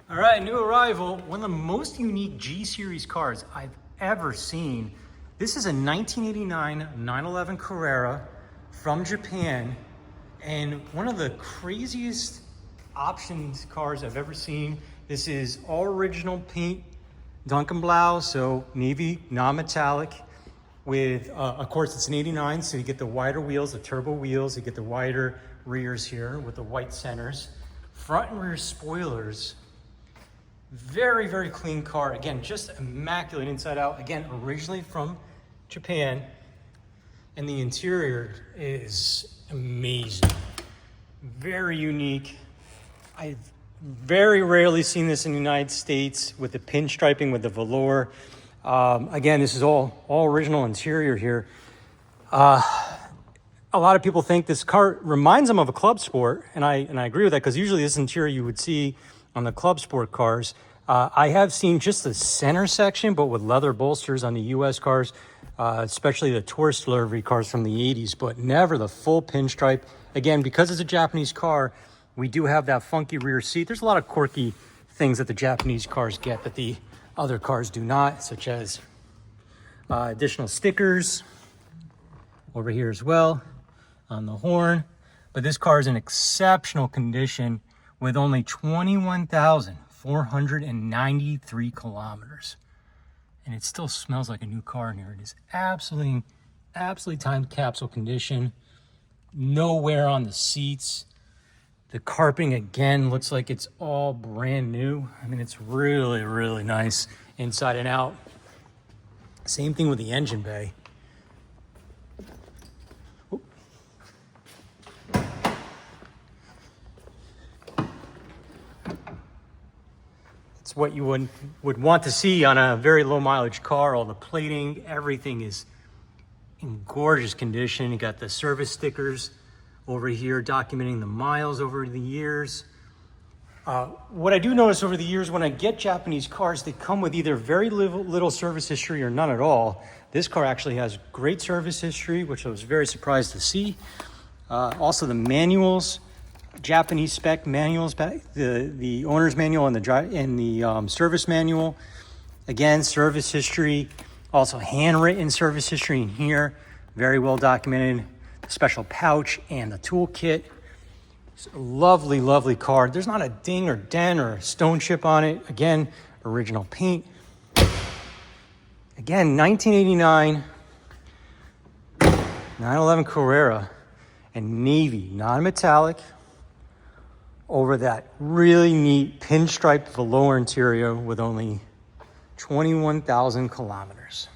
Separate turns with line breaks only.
All right, new arrival. One of the most unique G Series cars I've ever seen. This is a 1989 911 Carrera from Japan, and one of the craziest options cars I've ever seen. This is all original paint, Dunkelblau, so navy, non-metallic. With, of course, it's an 89, so you get the wider wheels, the turbo wheels. You get the wider rears here with the white centers. Front and rear spoilers. Very, very clean car. Again, just immaculate inside out. Again, originally from Japan. And the interior is amazing. Very unique. I've very rarely seen this in the United States with the pinstriping, with the velour. Again, this is all original interior here. A lot of people think this car reminds them of a club sport, and I agree with that, because usually this interior you would see on the club sport cars. I have seen just the center section, but with leather bolsters on the US cars, especially the tourist delivery cars from the 80s, but never the full pinstripe. Again, because it's a Japanese car, we do have that funky rear seat. There's a lot of quirky things that the Japanese cars get that the other cars do not, such as additional stickers over here as well on the horn. But this car is in exceptional condition with only 21,493 kilometers. And it still smells like a new car in here. It is absolutely time capsule condition. No wear on the seats. The carpeting, again, looks like it's all brand new. I mean, it's really, really nice inside and out. Same thing with the engine bay. Oop. It's what you would want to see on a very low mileage car. All the plating, everything is in gorgeous condition. You got the service stickers over here documenting the miles over the years. What I do notice over the years, when I get Japanese cars, they come with either very little service history or none at all. This car actually has great service history, which I was very surprised to see. Also the manuals, Japanese spec manuals, the owner's manual and the service manual. Again, service history, also handwritten service history in here, very well documented. Special pouch and the toolkit. It's a lovely, lovely car. There's not a ding or dent or stone chip on it. Again, original paint. Again, 1989 911 Carrera and navy, non-metallic, over that really neat pinstripe velour interior with only 21,000 kilometers.